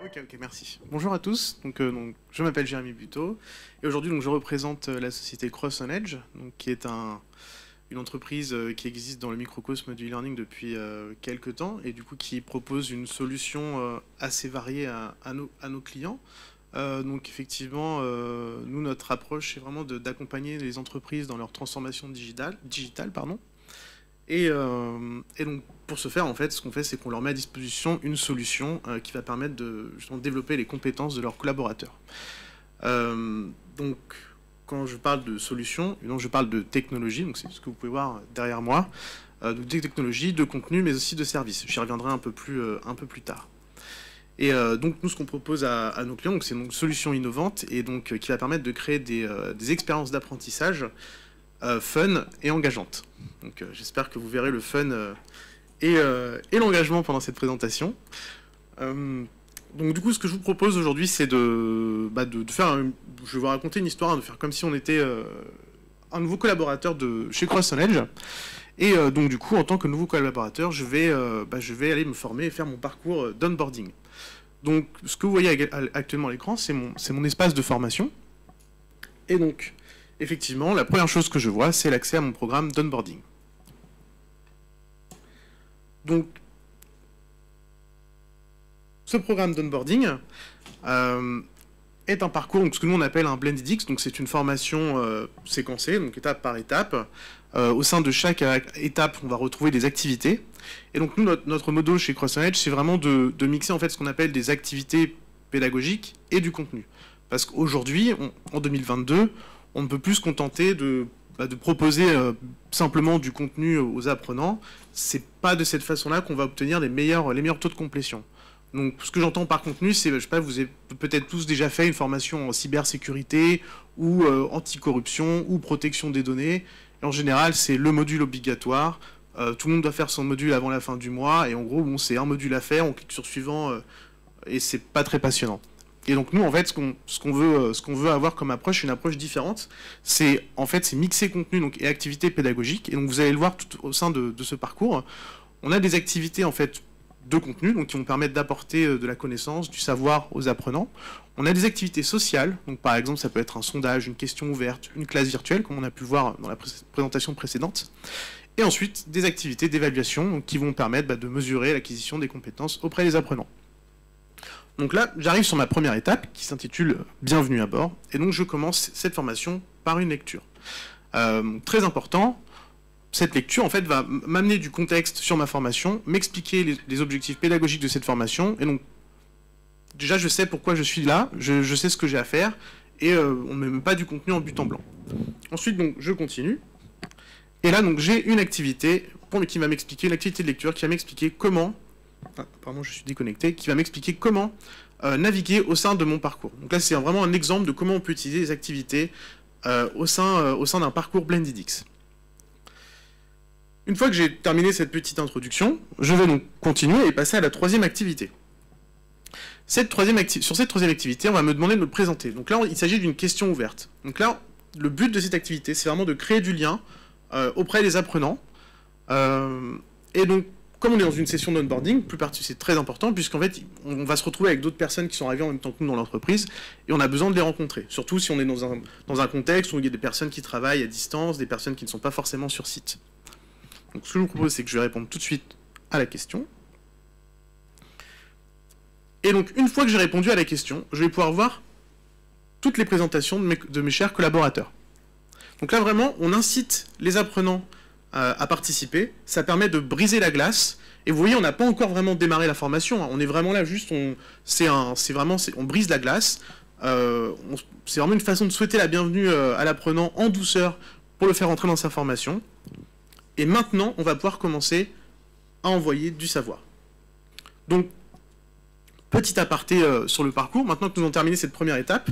Ok, merci. Bonjour à tous. Donc, je m'appelle Jérémy Buteau et aujourd'hui, je représente la société Cross on Edge, donc, qui est une entreprise qui existe dans le microcosme du e-learning depuis quelques temps et du coup qui propose une solution assez variée à nos clients. Donc effectivement, nous, notre approche, c'est vraiment d'accompagner les entreprises dans leur transformation digitale, pardon. Et donc, pour ce faire, en fait, ce qu'on fait, c'est qu'on leur met à disposition une solution qui va permettre de justement développer les compétences de leurs collaborateurs. Donc, quand je parle de solution, donc je parle de technologie, donc c'est ce que vous pouvez voir derrière moi, de technologie, de contenu, mais aussi de services. J'y reviendrai un peu plus tard. Et donc, nous, ce qu'on propose à nos clients, c'est une solution innovante et donc qui va permettre de créer des expériences d'apprentissage fun et engageante. Donc j'espère que vous verrez le fun et l'engagement pendant cette présentation. Donc du coup, ce que je vous propose aujourd'hui, c'est de faire... je vais vous raconter une histoire, de faire comme si on était un nouveau collaborateur de chez Cross on Edge. Et donc du coup, en tant que nouveau collaborateur, je vais aller me former et faire mon parcours d'onboarding. Donc ce que vous voyez actuellement à l'écran, c'est mon espace de formation. Et donc, effectivement, la première chose que je vois, c'est l'accès à mon programme d'onboarding. Donc, ce programme d'onboarding est un parcours, donc ce que nous on appelle un Blended X, donc c'est une formation séquencée, donc étape par étape. Au sein de chaque étape, on va retrouver des activités. Et donc nous, notre modo chez Cross on Edge, c'est vraiment de mixer en fait ce qu'on appelle des activités pédagogiques et du contenu. Parce qu'aujourd'hui, en 2022, on ne peut plus se contenter de proposer simplement du contenu aux apprenants. C'est pas de cette façon-là qu'on va obtenir les meilleurs taux de complétion. Donc, ce que j'entends par contenu, c'est, je sais pas, vous avez peut-être tous déjà fait une formation en cybersécurité ou anticorruption ou protection des données. Et en général, c'est le module obligatoire. Tout le monde doit faire son module avant la fin du mois. Et en gros, bon, c'est un module à faire, on clique sur suivant et c'est pas très passionnant. Et donc nous, en fait, ce qu'on veut avoir comme approche, une approche différente, c'est mixer contenu et activités pédagogiques. Et donc vous allez le voir tout au sein de ce parcours. On a des activités en fait de contenu, donc qui vont permettre d'apporter de la connaissance, du savoir aux apprenants. On a des activités sociales, donc par exemple ça peut être un sondage, une question ouverte, une classe virtuelle, comme on a pu le voir dans la présentation précédente. Et ensuite des activités d'évaluation, qui vont permettre de mesurer l'acquisition des compétences auprès des apprenants. Donc là, j'arrive sur ma première étape qui s'intitule « Bienvenue à bord » et donc je commence cette formation par une lecture. Très important, cette lecture en fait va m'amener du contexte sur ma formation, m'expliquer les objectifs pédagogiques de cette formation et donc déjà je sais pourquoi je suis là, je sais ce que j'ai à faire et on ne met même pas du contenu en but en blanc. Ensuite donc je continue et là donc j'ai une activité qui va m'expliquer, une activité de lecture qui va m'expliquer comment... Ah, pardon, je suis déconnecté, qui va m'expliquer comment naviguer au sein de mon parcours. Donc là, c'est vraiment un exemple de comment on peut utiliser les activités au sein d'un parcours Blended X. Une fois que j'ai terminé cette petite introduction, je vais donc continuer et passer à la troisième activité. Sur cette troisième activité, on va me demander de me présenter. Donc là, il s'agit d'une question ouverte. Donc là, le but de cette activité, c'est vraiment de créer du lien auprès des apprenants. Et donc, comme on est dans une session d'onboarding, c'est très important, puisqu'en fait, on va se retrouver avec d'autres personnes qui sont arrivées en même temps que nous dans l'entreprise, et on a besoin de les rencontrer. Surtout si on est dans un contexte où il y a des personnes qui travaillent à distance, des personnes qui ne sont pas forcément sur site. Donc ce que je vous propose, c'est que je vais répondre tout de suite à la question. Et donc, une fois que j'ai répondu à la question, je vais pouvoir voir toutes les présentations de mes chers collaborateurs. Donc là, vraiment, on incite les apprenants à participer, ça permet de briser la glace, et vous voyez, on n'a pas encore vraiment démarré la formation, hein. On est vraiment là, juste, on brise la glace, c'est vraiment une façon de souhaiter la bienvenue à l'apprenant en douceur pour le faire entrer dans sa formation, et maintenant, on va pouvoir commencer à envoyer du savoir. Donc, petit aparté sur le parcours, maintenant que nous avons terminé cette première étape,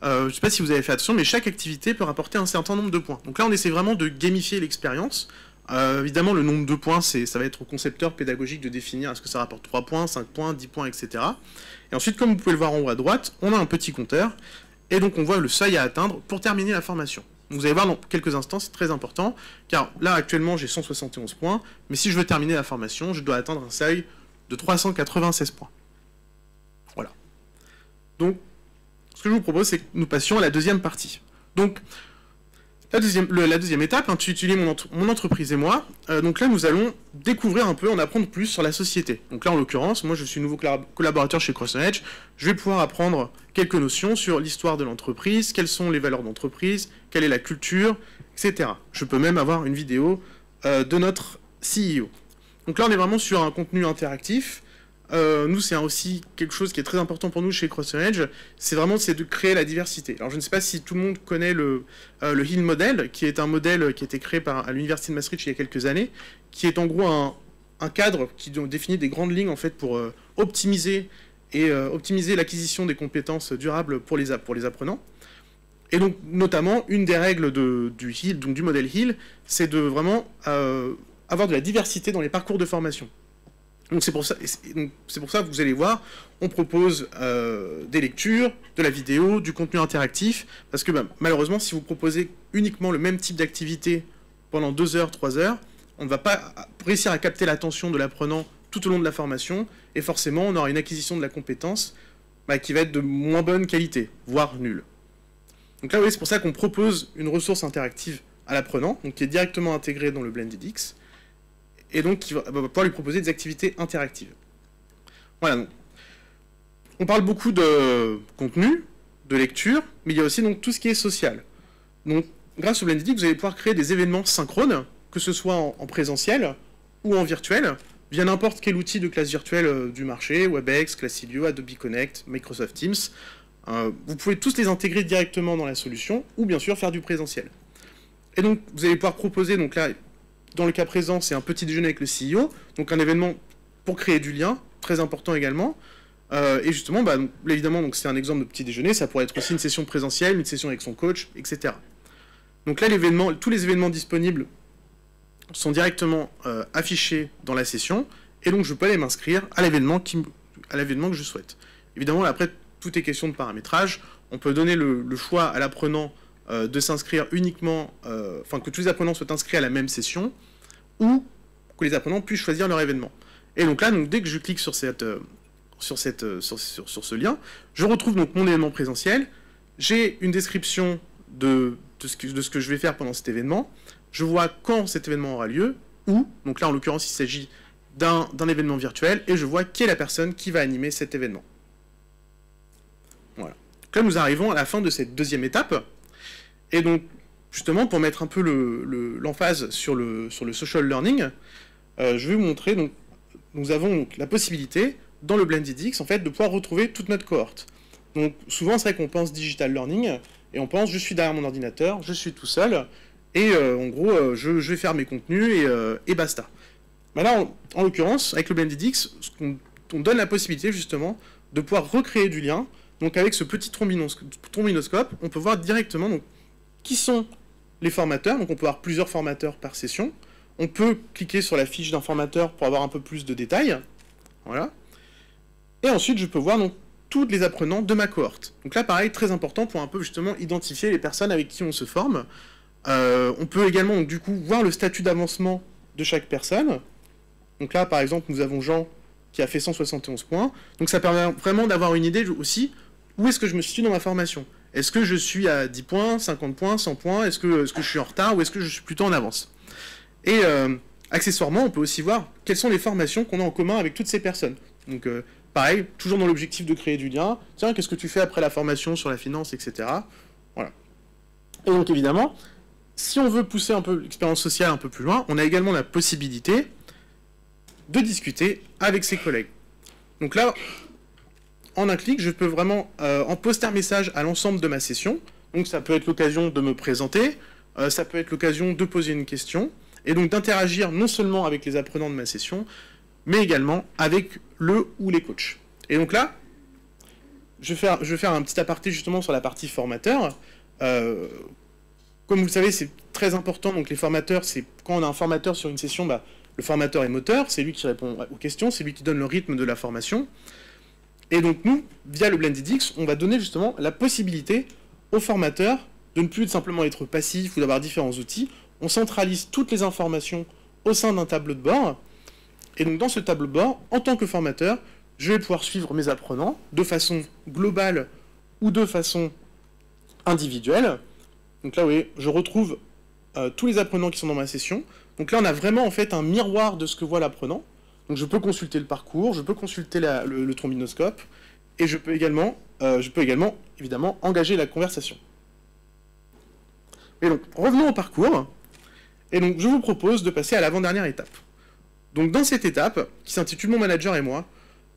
je ne sais pas si vous avez fait attention, mais chaque activité peut rapporter un certain nombre de points. Donc là, on essaie vraiment de gamifier l'expérience. Évidemment, le nombre de points, ça va être au concepteur pédagogique de définir est-ce que ça rapporte 3 points, 5 points, 10 points, etc. Et ensuite, comme vous pouvez le voir en haut à droite, on a un petit compteur, et donc on voit le seuil à atteindre pour terminer la formation. Donc vous allez voir dans quelques instants, c'est très important, car là, actuellement, j'ai 171 points, mais si je veux terminer la formation, je dois atteindre un seuil de 396 points. Voilà. Donc, ce que je vous propose, c'est que nous passions à la deuxième partie. Donc, la deuxième étape, intitulée mon entreprise et moi. Donc là, nous allons découvrir un peu, en apprendre plus sur la société. Donc là, en l'occurrence, moi, je suis nouveau collaborateur chez CrossOnEdge. Je vais pouvoir apprendre quelques notions sur l'histoire de l'entreprise, quelles sont les valeurs d'entreprise, quelle est la culture, etc. Je peux même avoir une vidéo de notre CEO. Donc là, on est vraiment sur un contenu interactif. Nous, c'est aussi quelque chose qui est très important pour nous chez CrossOnEdge, c'est de créer la diversité. Alors, je ne sais pas si tout le monde connaît le Hill Model, qui est un modèle qui a été créé à l'Université de Maastricht il y a quelques années, qui est en gros un cadre qui définit des grandes lignes en fait pour optimiser l'acquisition des compétences durables pour les apprenants. Et donc, notamment, une des règles du Hill, donc du modèle Hill, c'est de vraiment avoir de la diversité dans les parcours de formation. Donc c'est pour ça que vous allez voir, on propose des lectures, de la vidéo, du contenu interactif, parce que malheureusement, si vous proposez uniquement le même type d'activité pendant 2 heures, 3 heures, on ne va pas réussir à capter l'attention de l'apprenant tout au long de la formation, et forcément, on aura une acquisition de la compétence qui va être de moins bonne qualité, voire nulle. Donc là, vous voyez, c'est pour ça qu'on propose une ressource interactive à l'apprenant, donc qui est directement intégrée dans le BlendedX, et donc qui va pouvoir lui proposer des activités interactives. Voilà, donc. On parle beaucoup de contenu, de lecture, mais il y a aussi donc tout ce qui est social. Donc, grâce au BlendedX, vous allez pouvoir créer des événements synchrones, que ce soit en présentiel ou en virtuel, via n'importe quel outil de classe virtuelle du marché, WebEx, Classilio, Adobe Connect, Microsoft Teams. Vous pouvez tous les intégrer directement dans la solution, ou bien sûr faire du présentiel. Et donc, vous allez pouvoir proposer, donc là, dans le cas présent, c'est un petit déjeuner avec le CEO, donc un événement pour créer du lien, très important également. Et justement, évidemment, c'est un exemple de petit déjeuner, ça pourrait être aussi une session présentielle, une session avec son coach, etc. Donc là, tous les événements disponibles sont directement affichés dans la session, et donc je peux aller m'inscrire à l'événement que je souhaite. Évidemment, là, après, tout est question de paramétrage. On peut donner le choix à l'apprenant de s'inscrire uniquement, que tous les apprenants soient inscrits à la même session, ou que les apprenants puissent choisir leur événement. Et donc là, dès que je clique sur ce lien, je retrouve donc mon événement présentiel, j'ai une description de ce que je vais faire pendant cet événement, je vois quand cet événement aura lieu, où, donc là en l'occurrence il s'agit d'un événement virtuel, et je vois qui est la personne qui va animer cet événement. Voilà. Donc là nous arrivons à la fin de cette deuxième étape, et donc justement pour mettre un peu l'emphase sur le social learning, je vais vous montrer, donc nous avons donc la possibilité dans le BlendedX, en fait, de pouvoir retrouver toute notre cohorte. Donc, souvent, c'est vrai qu'on pense digital learning, et on pense, je suis derrière mon ordinateur, je suis tout seul, et en gros, je vais faire mes contenus, et basta. Là, en l'occurrence, avec le BlendedX, on donne la possibilité, justement, de pouvoir recréer du lien. Donc, avec ce petit trombinoscope, on peut voir directement donc, qui sont les formateurs. Donc, on peut avoir plusieurs formateurs par session. On peut cliquer sur la fiche d'un formateur pour avoir un peu plus de détails. Voilà. Et ensuite, je peux voir donc, tous les apprenants de ma cohorte. Donc là, pareil, très important pour un peu justement identifier les personnes avec qui on se forme. On peut également, donc, du coup, voir le statut d'avancement de chaque personne. Donc là, par exemple, nous avons Jean qui a fait 171 points. Donc ça permet vraiment d'avoir une idée aussi où est-ce que je me situe dans ma formation. Est-ce que je suis à 10 points, 50 points, 100 points? Est-ce que je suis en retard ou est-ce que je suis plutôt en avance? Et accessoirement, on peut aussi voir quelles sont les formations qu'on a en commun avec toutes ces personnes. Donc pareil, toujours dans l'objectif de créer du lien. Tiens, qu'est-ce que tu fais après la formation sur la finance, etc. Voilà. Et donc évidemment, si on veut pousser un peu l'expérience sociale un peu plus loin, on a également la possibilité de discuter avec ses collègues. Donc là, en un clic, je peux vraiment en poster un message à l'ensemble de ma session. Donc ça peut être l'occasion de me présenter, ça peut être l'occasion de poser une question, et donc d'interagir non seulement avec les apprenants de ma session, mais également avec le ou les coachs. Et donc là, je vais faire un petit aparté justement sur la partie formateur. Comme vous le savez, c'est très important, donc les formateurs, c'est quand on a un formateur sur une session, le formateur est moteur, c'est lui qui répond aux questions, c'est lui qui donne le rythme de la formation. Et donc nous, via le BlendedX, on va donner justement la possibilité aux formateurs de ne plus simplement être passifs ou d'avoir différents outils. On centralise toutes les informations au sein d'un tableau de bord. Et donc dans ce tableau de bord, en tant que formateur, je vais pouvoir suivre mes apprenants de façon globale ou de façon individuelle. Donc là, vous voyez, je retrouve tous les apprenants qui sont dans ma session. Donc là, on a vraiment en fait un miroir de ce que voit l'apprenant. Donc je peux consulter le parcours, je peux consulter le trombinoscope, et je peux également, évidemment, engager la conversation. Et donc, revenons au parcours. Et donc, je vous propose de passer à l'avant-dernière étape. Donc, dans cette étape, qui s'intitule Mon manager et moi,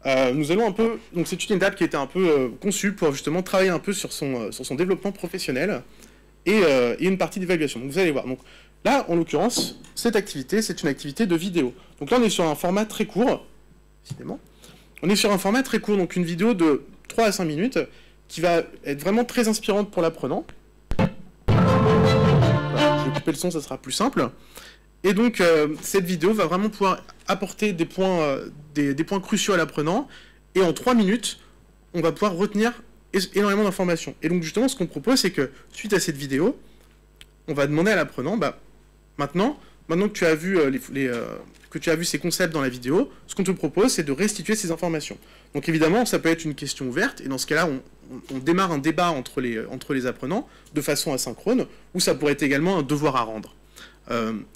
nous allons un peu... Donc, c'est une étape qui a été un peu conçue pour justement travailler un peu sur son développement professionnel et une partie d'évaluation. Donc, vous allez voir. Donc, là, en l'occurrence, cette activité, c'est une activité de vidéo. Donc là, on est sur un format très court, décidément. On est sur un format très court, donc une vidéo de 3 à 5 minutes, qui va être vraiment très inspirante pour l'apprenant. Voilà, je vais couper le son, ça sera plus simple. Et donc, cette vidéo va vraiment pouvoir apporter des points cruciaux à l'apprenant, et en 3 minutes, on va pouvoir retenir énormément d'informations. Et donc, justement, ce qu'on propose, c'est que, suite à cette vidéo, on va demander à l'apprenant, maintenant que tu as vu ces concepts dans la vidéo, ce qu'on te propose, c'est de restituer ces informations. Donc évidemment, ça peut être une question ouverte, et dans ce cas-là, on démarre un débat entre les apprenants, de façon asynchrone, ou ça pourrait être également un devoir à rendre.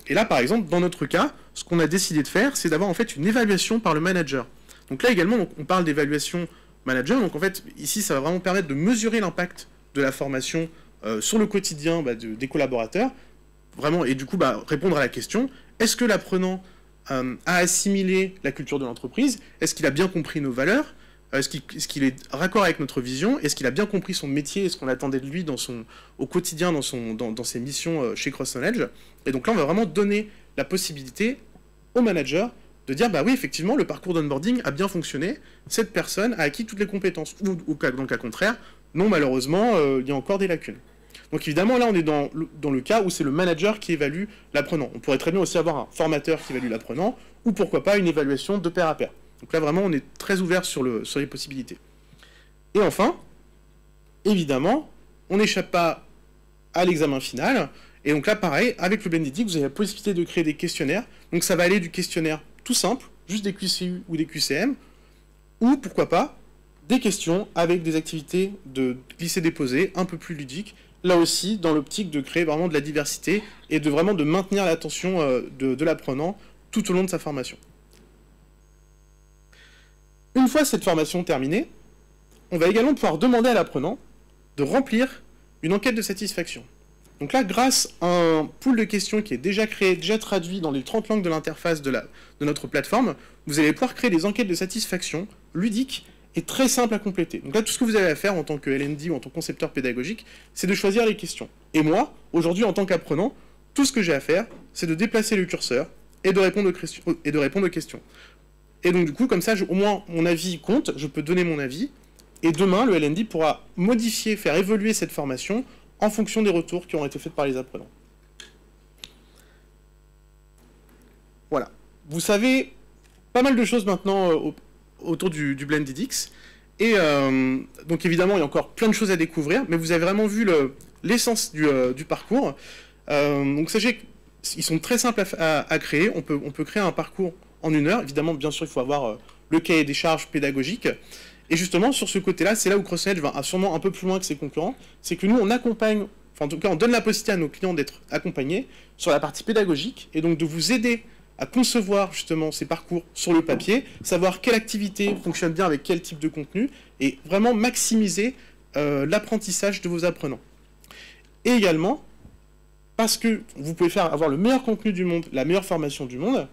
Et là, par exemple, dans notre cas, ce qu'on a décidé de faire, c'est d'avoir en fait une évaluation par le manager. Donc là également, on parle d'évaluation manager, donc en fait, ici, ça va vraiment permettre de mesurer l'impact de la formation sur le quotidien des collaborateurs, vraiment, et du coup, répondre à la question, est-ce que l'apprenant a assimilé la culture de l'entreprise? Est-ce qu'il a bien compris nos valeurs? Est-ce qu'il est raccord avec notre vision? Est-ce qu'il a bien compris son métier et ce qu'on attendait de lui au quotidien dans ses missions chez Cross-Knowledge? Et donc là, on va vraiment donner la possibilité au manager de dire, oui, effectivement, le parcours d'onboarding a bien fonctionné, cette personne a acquis toutes les compétences, ou dans le cas contraire, non, malheureusement, il y a encore des lacunes. Donc évidemment, là, on est dans le cas où c'est le manager qui évalue l'apprenant. On pourrait très bien aussi avoir un formateur qui évalue l'apprenant, ou pourquoi pas une évaluation de pair à pair. Donc là, vraiment, on est très ouvert sur les possibilités. Et enfin, évidemment, on n'échappe pas à l'examen final. Et donc là, pareil, avec le Blendedict, vous avez la possibilité de créer des questionnaires. Donc ça va aller du questionnaire tout simple, juste des QCU ou des QCM, ou pourquoi pas, des questions avec des activités de glisser-déposer un peu plus ludiques, là aussi dans l'optique de créer vraiment de la diversité et de vraiment de maintenir l'attention de l'apprenant tout au long de sa formation. Une fois cette formation terminée, on va également pouvoir demander à l'apprenant de remplir une enquête de satisfaction. Donc là, grâce à un pool de questions qui est déjà créé, déjà traduit dans les 30 langues de l'interface de notre plateforme, vous allez pouvoir créer des enquêtes de satisfaction ludiques et très simples à compléter. Donc là, tout ce que vous avez à faire en tant que LND ou en tant que concepteur pédagogique, c'est de choisir les questions. Et moi, aujourd'hui, en tant qu'apprenant, tout ce que j'ai à faire, c'est de déplacer le curseur et de répondre aux questions. Et donc du coup, comme ça, au moins, mon avis compte, je peux donner mon avis, et demain, le LND pourra modifier, faire évoluer cette formation en fonction des retours qui ont été faits par les apprenants. Voilà. Vous savez pas mal de choses maintenant autour du Blendedict, et donc évidemment, il y a encore plein de choses à découvrir, mais vous avez vraiment vu l'essence du parcours. Donc sachez qu'ils sont très simples à créer, on peut créer un parcours en 1 heure. Évidemment, bien sûr, il faut avoir le cahier des charges pédagogiques. Et justement, sur ce côté-là, c'est là où Cross-Knowledge va sûrement un peu plus loin que ses concurrents. C'est que nous, on accompagne, enfin en tout cas, on donne la possibilité à nos clients d'être accompagnés sur la partie pédagogique, et donc de vous aider à concevoir justement ces parcours sur le papier, savoir quelle activité fonctionne bien avec quel type de contenu, et vraiment maximiser l'apprentissage de vos apprenants. Et également, parce que vous pouvez avoir le meilleur contenu du monde, la meilleure formation du monde,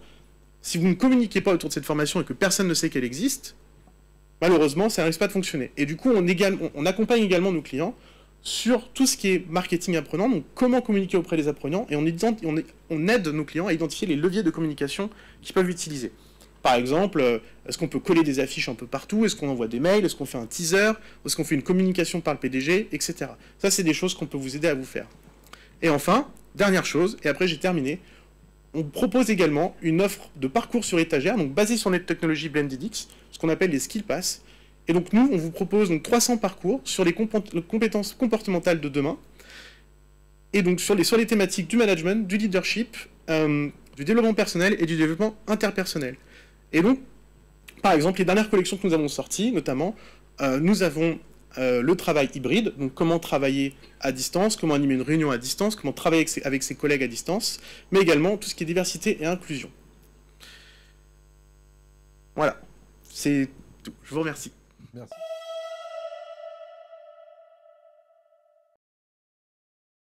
si vous ne communiquez pas autour de cette formation et que personne ne sait qu'elle existe, malheureusement, ça ne risque pas de fonctionner. Et du coup, on accompagne également nos clients sur tout ce qui est marketing apprenant, donc comment communiquer auprès des apprenants, et on aide nos clients à identifier les leviers de communication qu'ils peuvent utiliser. Par exemple, est-ce qu'on peut coller des affiches un peu partout? Est-ce qu'on envoie des mails? Est-ce qu'on fait un teaser? Est-ce qu'on fait une communication par le PDG? Etc. Ça, c'est des choses qu'on peut vous aider à vous faire. Et enfin, dernière chose, et après j'ai terminé, on propose également une offre de parcours sur étagère, donc basée sur notre technologie Blendedict, ce qu'on appelle les Skill Pass. Et donc nous, on vous propose donc 300 parcours sur les compétences comportementales de demain, et donc sur les thématiques du management, du leadership, du développement personnel et du développement interpersonnel. Et donc, Par exemple, les dernières collections que nous avons sorties, notamment, nous avons le travail hybride, donc comment travailler à distance, comment animer une réunion à distance, comment travailler avec ses collègues à distance, mais également tout ce qui est diversité et inclusion. Voilà, c'est tout. Je vous remercie. Merci.